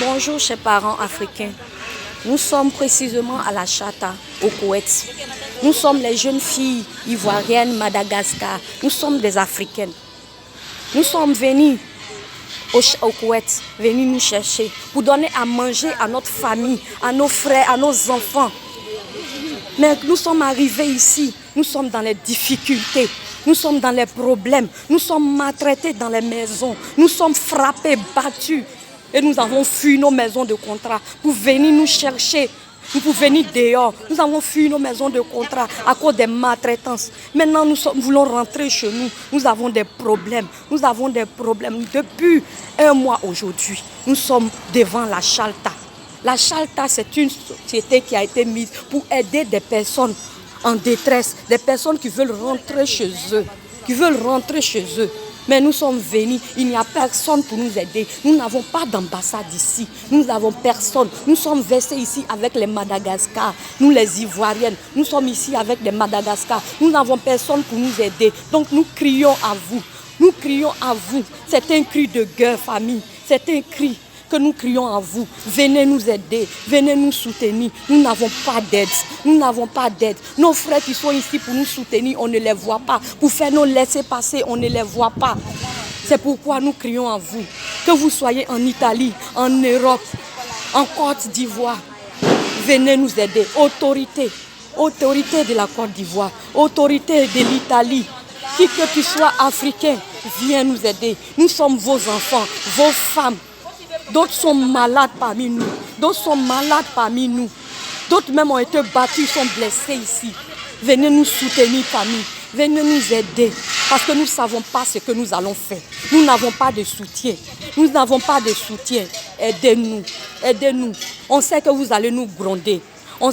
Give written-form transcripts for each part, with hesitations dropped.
Bonjour chers parents africains. Nous sommes précisément à la Chata, au Koweït. Nous sommes les jeunes filles ivoiriennes, Madagascar. Nous sommes des Africaines. Nous sommes venus au Koweït, venus nous chercher pour donner à manger à notre famille, à nos frères, à nos enfants. Mais nous sommes arrivés ici, nous sommes dans les difficultés, nous sommes dans les problèmes, nous sommes maltraités dans les maisons, nous sommes frappés, battus. Et nous avons fui nos maisons de contrat pour venir nous chercher, pour venir dehors. Nous avons fui nos maisons de contrat à cause des maltraitances. Maintenant, nous voulons rentrer chez nous. Nous avons des problèmes. Nous avons des problèmes. Depuis un mois aujourd'hui, nous sommes devant la Chalta. La Chalta, c'est une société qui a été mise pour aider des personnes en détresse, des personnes qui veulent rentrer chez eux, Mais nous sommes venus, il n'y a personne pour nous aider. Nous n'avons pas d'ambassade ici. Nous n'avons personne. Nous sommes versés ici avec les Madagascar, nous les Ivoiriennes. Nous sommes ici avec les Madagascar. Nous n'avons personne pour nous aider. Donc nous crions à vous. Nous crions à vous. C'est un cri de guerre, famille. C'est un cri que nous crions à vous. Venez nous aider, venez nous soutenir. Nous n'avons pas d'aide. Nous n'avons pas d'aide. Nos frères qui sont ici pour nous soutenir, on ne les voit pas. Pour faire nos laissez-passer, on ne les voit pas. C'est pourquoi nous crions à vous. Que vous soyez en Italie, en Europe, en Côte d'Ivoire, venez nous aider. Autorité de la Côte d'Ivoire, autorité de l'Italie, qui que tu sois africain, viens nous aider. Nous sommes vos enfants, vos femmes. D'autres sont malades parmi nous. D'autres même ont été battus, sont blessés ici. Venez nous soutenir, famille. Venez nous aider. Parce que nous ne savons pas ce que nous allons faire. Nous n'avons pas de soutien. Aidez-nous. On sait que vous allez nous gronder. Vous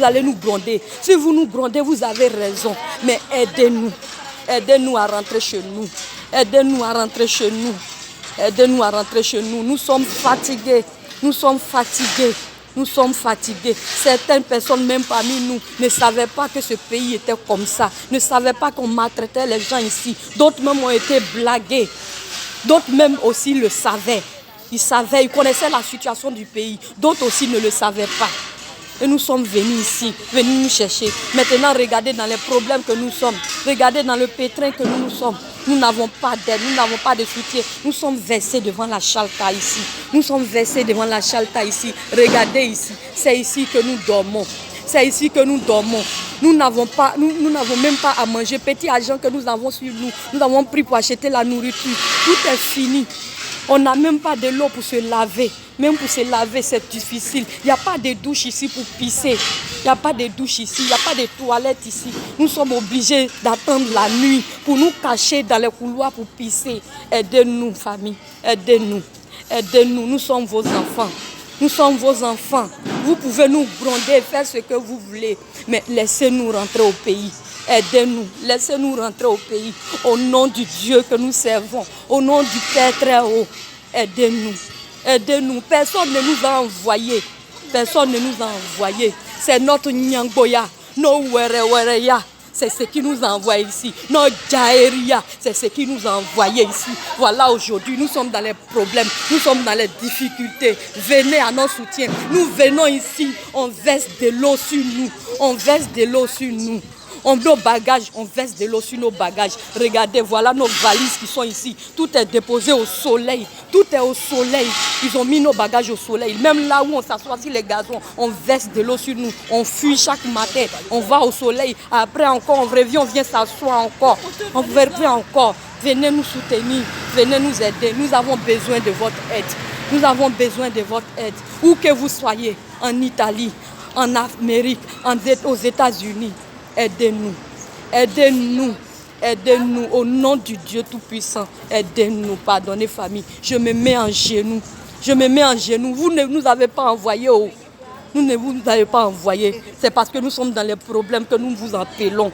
allez nous gronder. Si vous nous grondez, vous avez raison. Mais aidez-nous. Aidez-nous à rentrer chez nous. Nous sommes fatigués. Certaines personnes, même parmi nous, ne savaient pas que ce pays était comme ça. Ne savaient pas qu'on maltraitait les gens ici. D'autres même ont été blagués. D'autres même aussi le savaient. Ils connaissaient la situation du pays. D'autres aussi ne le savaient pas. Et nous sommes venus ici, venus nous chercher. Maintenant, regardez dans les problèmes que nous sommes. Regardez dans le pétrin que nous sommes. Nous n'avons pas d'aide, nous n'avons pas de soutien. Nous sommes versés devant la Chalta ici. Regardez ici. C'est ici que nous dormons. Nous n'avons même pas à manger. Petit argent que nous avons sur nous, nous avons pris pour acheter la nourriture. Tout est fini. On n'a même pas de l'eau pour se laver. Même pour se laver, c'est difficile. Il n'y a pas de douche ici pour pisser. Il n'y a pas de toilettes ici. Nous sommes obligés d'attendre la nuit pour nous cacher dans les couloirs pour pisser. Aidez-nous, famille. Aidez-nous. Nous sommes vos enfants. Vous pouvez nous gronder, faire ce que vous voulez. Mais laissez-nous rentrer au pays. Aidez-nous, laissez-nous rentrer au pays. Au nom du Dieu que nous servons, au nom du Père très haut, aidez-nous. Personne ne nous a envoyés. C'est notre Nyangboya, nos Werewereya. C'est ce qui nous a envoyés ici. Nos Jaeria, c'est ce qui nous a envoyés ici. Voilà, aujourd'hui, nous sommes dans les problèmes, nous sommes dans les difficultés. Venez à notre soutien. Nous venons ici, on verse de l'eau sur nous. Nos bagages, on verse de l'eau sur nos bagages. Regardez, voilà nos valises qui sont ici. Tout est déposé au soleil. Ils ont mis nos bagages au soleil. Même là où on s'assoit sur les gazons, on verse de l'eau sur nous. On fuit chaque matin. On va au soleil. Après encore, on revient, on vient s'asseoir encore. On revient encore. Venez nous soutenir. Venez nous aider. Nous avons besoin de votre aide. Où que vous soyez, en Italie, en Amérique, aux États-Unis. Aidez-nous au nom du Dieu Tout-Puissant. Aidez-nous, pardonnez famille. Je me mets en genoux. Vous ne nous avez pas envoyé. Nous ne vous avez pas envoyé. C'est parce que nous sommes dans les problèmes que nous vous appelons.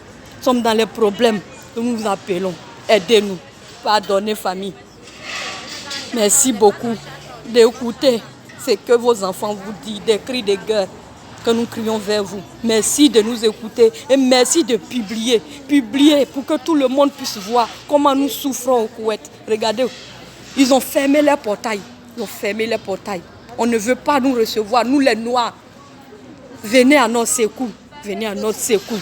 Aidez-nous, pardonnez famille. Merci beaucoup d'écouter ce que vos enfants vous disent, des cris de guerre que nous crions vers vous. Merci de nous écouter et merci de publier pour que tout le monde puisse voir comment nous souffrons au Koweït. Regardez, ils ont fermé les portails. On ne veut pas nous recevoir, nous les Noirs. Venez à notre secours. Venez à notre secours.